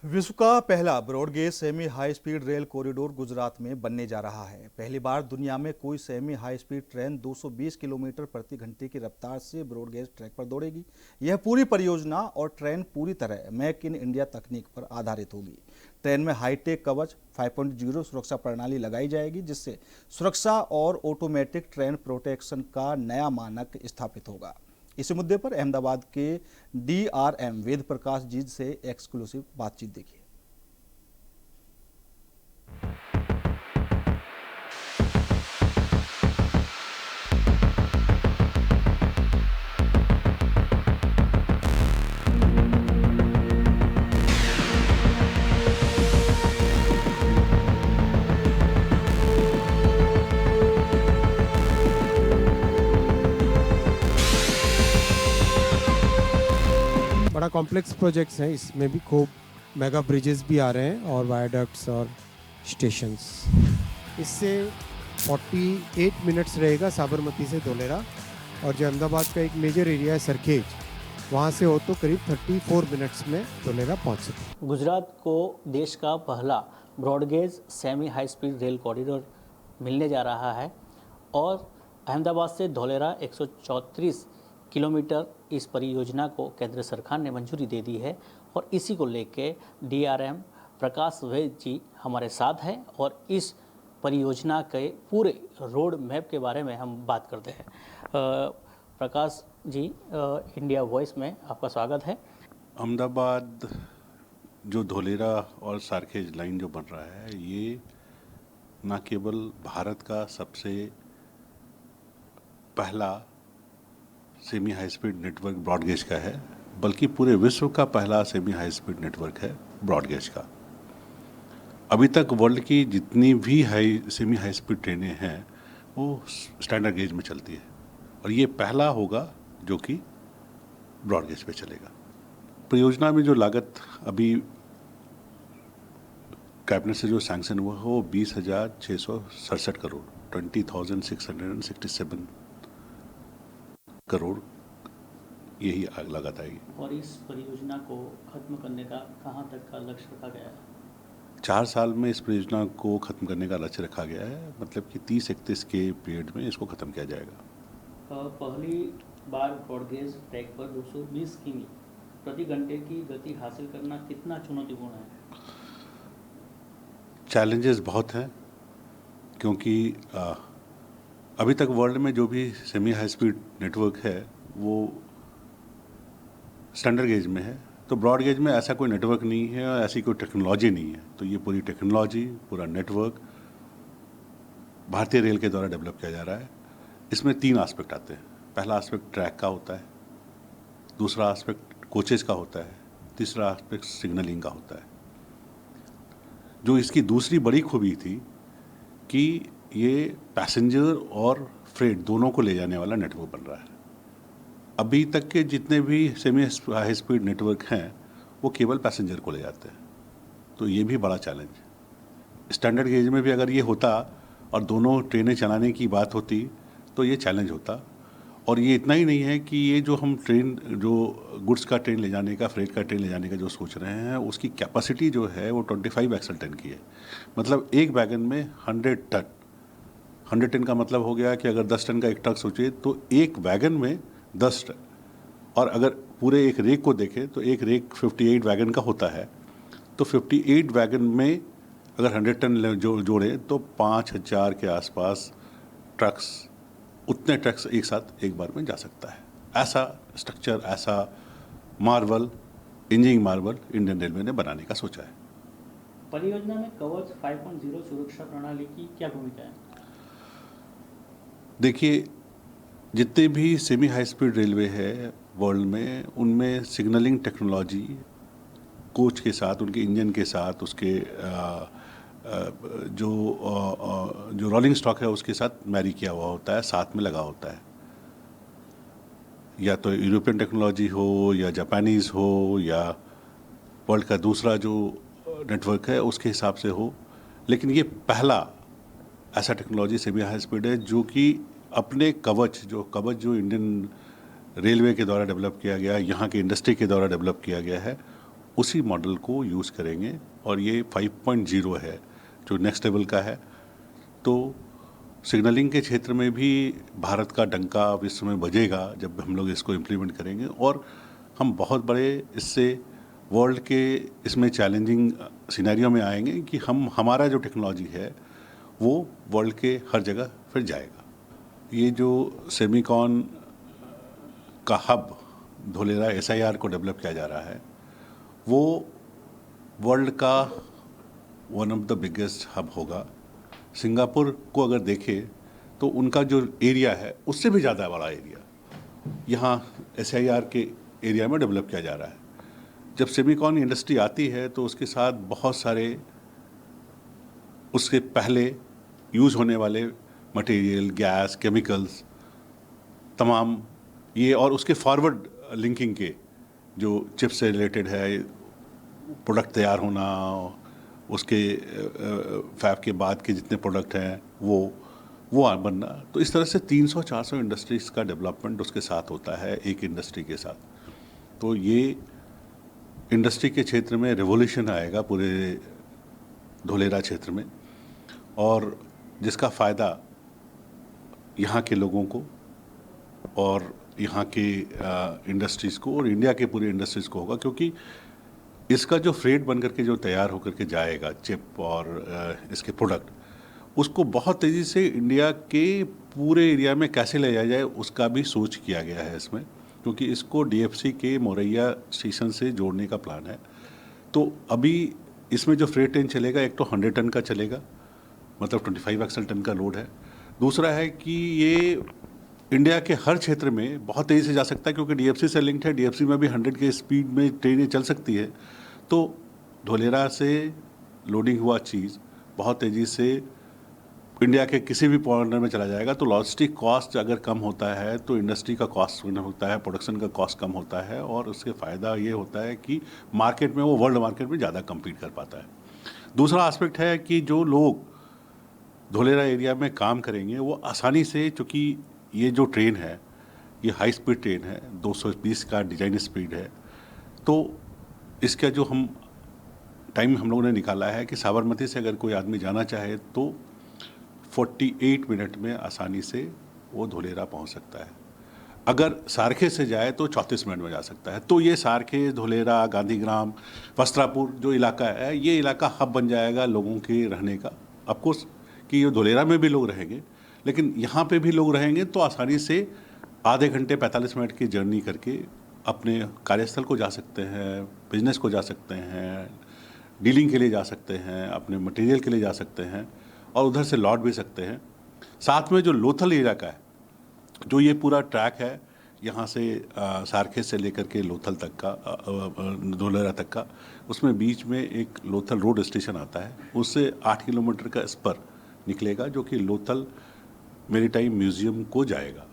विश्व का पहला broad gauge semi high speed rail corridor Gujarat में बनने जा रहा है। पहली बार दुनिया में कोई semi high speed train 220 kilometre प्रति घंटे की रफ्तार से ब्रॉडगेज ट्रैक पर दौड़ेगी। यह पूरी परियोजना और ट्रेन पूरी तरह मेक इन इंडिया तकनीक पर आधारित होगी। ट्रेन में हाईटेक कवच 5.0 सुरक्षा प्रणाली लगाई जाएगी, जिससे सुरक्षा और ऑटोमेटिक ट्रेन प्रोटेक्शन का नया मानक स्थापित होगा। इसी मुद्दे पर अहमदाबाद के DRM वेद प्रकाश जी से एक्सक्लूसिव बातचीत देखिए। बड़ा कॉम्प्लेक्स प्रोजेक्ट्स हैं, इसमें भी खूब मेगा ब्रिजेस भी आ रहे हैं और वायडक्ट्स और स्टेशंस। इससे 48 मिनट्स रहेगा साबरमती से धोलेरा, और जो अहमदाबाद का एक मेजर एरिया है सरखेज, वहाँ से हो तो करीब 34 मिनट्स में धोलेरा पहुँच सकते। गुजरात को देश का पहला broad gauge semi high speed rail corridor मिलने जा रहा है और अहमदाबाद से धोलेरा 134 किलोमीटर इस परियोजना को केंद्र सरकार ने मंजूरी दे दी है और इसी को लेके DRM प्रकाश वैद जी हमारे साथ हैं और इस परियोजना के पूरे रोड मैप के बारे में हम बात करते हैं। प्रकाश जी, इंडिया वॉइस में आपका स्वागत है। अहमदाबाद जो धोलेरा और सारखेज लाइन जो बन रहा है, ये न केवल भारत का सबसे पहला semi high speed network broad gauge का है, बल्कि पूरे विश्व का पहला सेमी हाई स्पीड नेटवर्क है ब्रॉडगेज का। अभी तक वर्ल्ड की जितनी भी सेमी हाई स्पीड ट्रेनें हैं वो स्टैंडर्ड गेज में चलती है, और ये पहला होगा जो कि ब्रॉडगेज पे चलेगा। परियोजना में जो लागत अभी कैबिनेट से जो सैंक्शन हुआ है वो 20,667 करोड़ 20,667 करोड़ यही लागत आएगी। और इस परियोजना को खत्म करने का कहां तक का लक्ष्य रखा गया है? 4 साल में इस परियोजना को खत्म करने का लक्ष्य रखा गया है, मतलब कि 30-31 के पीरियड में इसको खत्म किया जाएगा। पहली बार ब्रॉडगेज ट्रैक पर 220 किमी प्रति घंटे की गति हासिल करना कितना चुनौतीपूर्ण है? चैलेंजेस बहुत हैं, क्योंकि अभी तक वर्ल्ड में जो भी सेमी हाई स्पीड नेटवर्क है वो स्टैंडर्ड गेज में है, तो ब्रॉड गेज में ऐसा कोई नेटवर्क नहीं है और ऐसी कोई टेक्नोलॉजी नहीं है। तो ये पूरी टेक्नोलॉजी, पूरा नेटवर्क भारतीय रेल के द्वारा डेवलप किया जा रहा है। इसमें 3 एस्पेक्ट आते हैं। पहला एस्पेक्ट ट्रैक का होता है, दूसरा एस्पेक्ट कोचेज का होता है, तीसरा एस्पेक्ट सिग्नलिंग का होता है। जो इसकी दूसरी बड़ी खूबी थी कि ये पैसेंजर और फ्रेट दोनों को ले जाने वाला नेटवर्क बन रहा है। अभी तक के जितने भी सेमी हाई स्पीड नेटवर्क हैं वो केवल पैसेंजर को ले जाते हैं, तो ये भी बड़ा चैलेंज है। स्टैंडर्ड गेज में भी अगर ये होता और दोनों ट्रेनें चलाने की बात होती तो ये चैलेंज होता। और ये इतना ही नहीं है कि ये जो हम ट्रेन, जो गुड्स का ट्रेन ले जाने का, फ्रेट का ट्रेन ले जाने का जो सोच रहे हैं, उसकी कैपेसिटी जो है वो 25 एक्सल टन की है। मतलब एक वैगन में 100 टन। 100 टन का मतलब हो गया कि अगर 10 टन का एक ट्रक सोचे तो एक वैगन में 10 टन। और अगर पूरे एक रेक को देखें तो एक रेक 58 वैगन का होता है, तो 58 वैगन में अगर 100 टन जोड़े तो 5,000 के आसपास ट्रक्स, उतने ट्रक्स एक साथ एक बार में जा सकता है। ऐसा स्ट्रक्चर, ऐसा Marvel, engineering Marvel Indian railway ने बनाने का सोचा है। परियोजना में कवच 5.0 सुरक्षा प्रणाली की क्या भूमिका है? देखिए, जितने भी सेमी हाई स्पीड रेलवे है वर्ल्ड में, उनमें सिग्नलिंग टेक्नोलॉजी कोच के साथ, उनके इंजन के साथ, उसके जो रोलिंग स्टॉक है उसके साथ मैरी किया हुआ होता है, साथ में लगा होता है। या तो यूरोपियन टेक्नोलॉजी हो या जापानीज़ हो या वर्ल्ड का दूसरा जो नेटवर्क है उसके हिसाब से हो, लेकिन ये पहला ऐसा टेक्नोलॉजी सेमी हाई स्पीड है जो कि अपने कवच जो इंडियन रेलवे के द्वारा डेवलप किया गया, यहाँ की इंडस्ट्री के द्वारा डेवलप किया गया है, उसी मॉडल को यूज़ करेंगे और ये 5.0 है जो नेक्स्ट लेवल का है। तो सिग्नलिंग के क्षेत्र में भी भारत का डंका विश्व में बजेगा जब हम लोग इसको इम्प्लीमेंट करेंगे, और हम बहुत बड़े इससे वर्ल्ड के इसमें चैलेंजिंग सिनेरियो में आएंगे कि हमारा जो टेक्नोलॉजी है वो वर्ल्ड के हर जगह फिर जाएगा। ये जो सेमीकॉन का हब धोलेरा SIR को डेवलप किया जा रहा है वो वर्ल्ड का one of the biggest hub होगा। सिंगापुर को अगर देखें तो उनका जो एरिया है उससे भी ज़्यादा बड़ा एरिया यहाँ SIR के एरिया में डेवलप किया जा रहा है। जब सेमीकॉन इंडस्ट्री आती है तो उसके साथ बहुत सारे उसके पहले यूज़ होने वाले मटेरियल, गैस, केमिकल्स, तमाम ये और उसके फॉरवर्ड लिंकिंग के जो चिप से रिलेटेड है, प्रोडक्ट तैयार होना, उसके फैब के बाद के जितने प्रोडक्ट हैं वो बनना, तो इस तरह से 300-400 इंडस्ट्रीज़ का डेवलपमेंट उसके साथ होता है एक इंडस्ट्री के साथ। तो ये इंडस्ट्री के क्षेत्र में रिवोल्यूशन आएगा पूरे धोलेरा क्षेत्र में, और जिसका फ़ायदा यहाँ के लोगों को और यहाँ के इंडस्ट्रीज़ को और इंडिया के पूरे इंडस्ट्रीज़ को होगा, क्योंकि इसका जो फ्रेट बन करके जो तैयार होकर के जाएगा चिप और इसके प्रोडक्ट, उसको बहुत तेज़ी से इंडिया के पूरे एरिया में कैसे ले जाया जाए उसका भी सोच किया गया है इसमें, क्योंकि इसको DFC के मोरैया स्टेशन से जोड़ने का प्लान है। तो अभी इसमें जो फ्रेट ट्रेन चलेगा, एक तो 100 टन का चलेगा, मतलब 25 एक्सल टन का लोड है। दूसरा है कि ये इंडिया के हर क्षेत्र में बहुत तेज़ी से जा सकता है, क्योंकि DFC से लिंक्ड है। DFC में भी 100 के स्पीड में ट्रेनें चल सकती है। तो धोलेरा से लोडिंग हुआ चीज़ बहुत तेज़ी से इंडिया के किसी भी कॉर्नर में चला जाएगा। तो लॉजिस्टिक कॉस्ट अगर कम होता है तो इंडस्ट्री का कॉस्ट कम होता है, प्रोडक्शन का कॉस्ट कम होता है, और उसके फ़ायदा ये होता है कि मार्केट में वो वर्ल्ड मार्केट में ज़्यादा कम्पीट कर पाता है। दूसरा एस्पेक्ट है कि जो लोग धोलेरा एरिया में काम करेंगे वो आसानी से, चूँकि ये जो ट्रेन है ये हाई स्पीड ट्रेन है, 220 का डिज़ाइन स्पीड है, तो इसका जो टाइम हम लोगों ने निकाला है कि साबरमती से अगर कोई आदमी जाना चाहे तो 48 मिनट में आसानी से वो धोलेरा पहुंच सकता है। अगर सारखे से जाए तो 34 मिनट में जा सकता है। तो ये सारखे, धोलेरा, गांधीग्राम, वस्त्रापुर जो इलाका है, ये इलाका हब बन जाएगा लोगों के रहने का। ऑफकोर्स कि ये धोलेरा में भी लोग रहेंगे, लेकिन यहाँ पे भी लोग रहेंगे तो आसानी से आधे घंटे 45 मिनट की जर्नी करके अपने कार्यस्थल को जा सकते हैं, बिजनेस को जा सकते हैं, डीलिंग के लिए जा सकते हैं, अपने मटेरियल के लिए जा सकते हैं, और उधर से लौट भी सकते हैं। साथ में जो लोथल एरिया का है, जो ये पूरा ट्रैक है यहाँ से सारखे से लेकर के लोथल तक का, धोलेरा तक का, उसमें बीच में एक लोथल रोड स्टेशन आता है, उससे 8 किलोमीटर का स्पर निकलेगा जो कि लोथल मेरीटाइम म्यूजियम को जाएगा।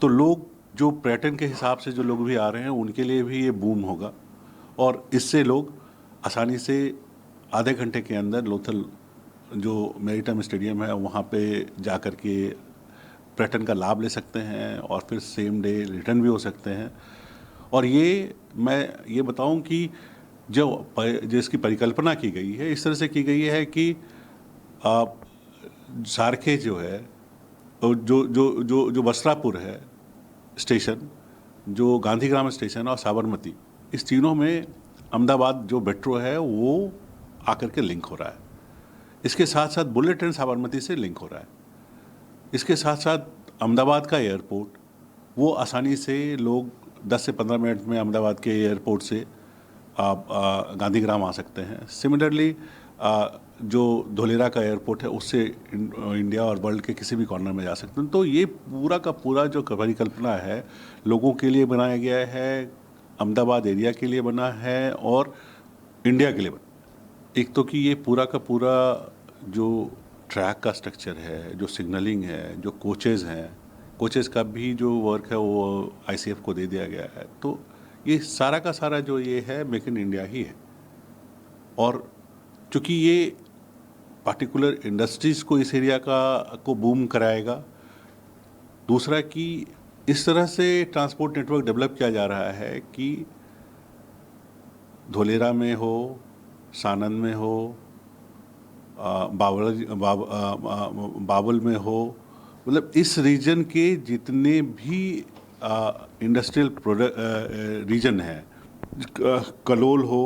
तो लोग जो पर्यटन के हिसाब से जो लोग भी आ रहे हैं उनके लिए भी ये बूम होगा, और इससे लोग आसानी से आधे घंटे के अंदर लोथल जो मेरीटाइम स्टेडियम है वहाँ पे जा कर के पर्यटन का लाभ ले सकते हैं, और फिर सेम डे रिटर्न भी हो सकते हैं। और ये मैं ये बताऊं कि जो इसकी परिकल्पना की गई है इस तरह से की गई है कि सारखे जो है, जो जो जो जो वस्त्रापुर है स्टेशन, जो गांधीग्राम स्टेशन और साबरमती, इस तीनों में अहमदाबाद जो मेट्रो है वो आकर के लिंक हो रहा है। इसके साथ साथ बुलेट ट्रेन साबरमती से लिंक हो रहा है। इसके साथ साथ अहमदाबाद का एयरपोर्ट, वो आसानी से लोग 10 से 15 मिनट में अहमदाबाद के एयरपोर्ट से आप गांधीग्राम आ सकते हैं। सिमिलरली जो धोलेरा का एयरपोर्ट है उससे इंडिया और वर्ल्ड के किसी भी कॉर्नर में जा सकते हैं। तो ये पूरा का पूरा जो परिकल्पना है लोगों के लिए बनाया गया है, अहमदाबाद एरिया के लिए बना है और इंडिया के लिए बना। एक तो कि ये पूरा का पूरा जो ट्रैक का स्ट्रक्चर है, जो सिग्नलिंग है, जो कोचेज़ हैं, कोचेज़ का भी जो वर्क है वो ICF को दे दिया गया है। तो ये सारा का सारा जो ये है मेक इन इंडिया ही है। और चूँकि ये पार्टिकुलर इंडस्ट्रीज़ को इस एरिया को बूम कराएगा। दूसरा कि इस तरह से ट्रांसपोर्ट नेटवर्क डेवलप किया जा रहा है कि धोलेरा में हो, सानंद में हो, बावल में हो, मतलब इस रीजन के जितने भी इंडस्ट्रियल रीजन है, कलोल हो,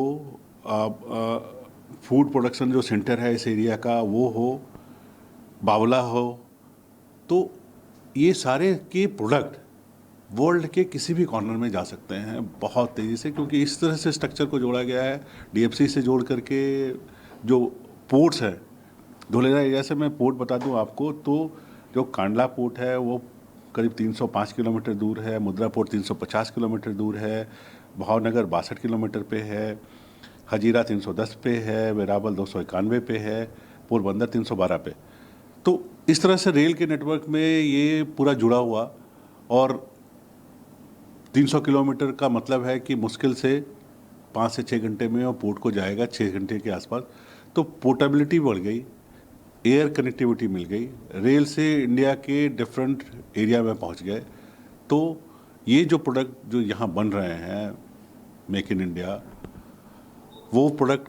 फूड प्रोडक्शन जो सेंटर है इस एरिया का वो हो, बावला हो, तो ये सारे के प्रोडक्ट वर्ल्ड के किसी भी कॉर्नर में जा सकते हैं बहुत तेज़ी से, क्योंकि इस तरह से स्ट्रक्चर को जोड़ा गया है डीएफसी से जोड़ करके। जो पोर्ट्स है धोलेरा एरिया से, मैं पोर्ट बता दूं आपको, तो जो कांडला पोर्ट है वो करीब 305 किलोमीटर दूर है, मुद्रा पोर्ट 350 किलोमीटर दूर है, भावनगर 62 किलोमीटर पे है, हजीरा 310 पे है, वेरावल 291 पे है, पोरबंदर 312 पे। तो इस तरह से रेल के नेटवर्क में ये पूरा जुड़ा हुआ, और 300 किलोमीटर का मतलब है कि मुश्किल से 5 से 6 घंटे में वो पोर्ट को जाएगा, 6 घंटे के आसपास। तो पोर्टेबिलिटी बढ़ गई, एयर कनेक्टिविटी मिल गई, रेल से इंडिया के डिफरेंट एरिया में पहुंच गए। तो ये जो प्रोडक्ट जो यहाँ बन रहे हैं मेक इन इंडिया, वो प्रोडक्ट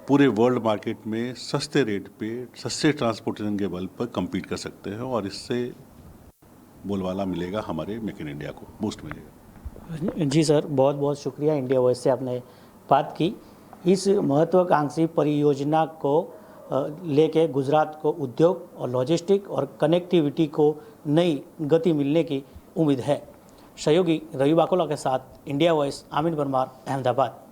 पूरे वर्ल्ड मार्केट में सस्ते रेट पे, सस्ते ट्रांसपोर्टेशन के बल पर compete कर सकते हैं, और इससे बोलबाला मिलेगा, हमारे मेक इन इंडिया को बूस्ट मिलेगा। जी सर, बहुत बहुत शुक्रिया इंडिया वॉइस से आपने बात की। इस महत्वाकांक्षी परियोजना को लेके गुजरात को उद्योग और लॉजिस्टिक और कनेक्टिविटी को नई गति मिलने की उम्मीद है। सहयोगी रवि बाकोला के साथ इंडिया वॉइस, आमिन परमार, अहमदाबाद।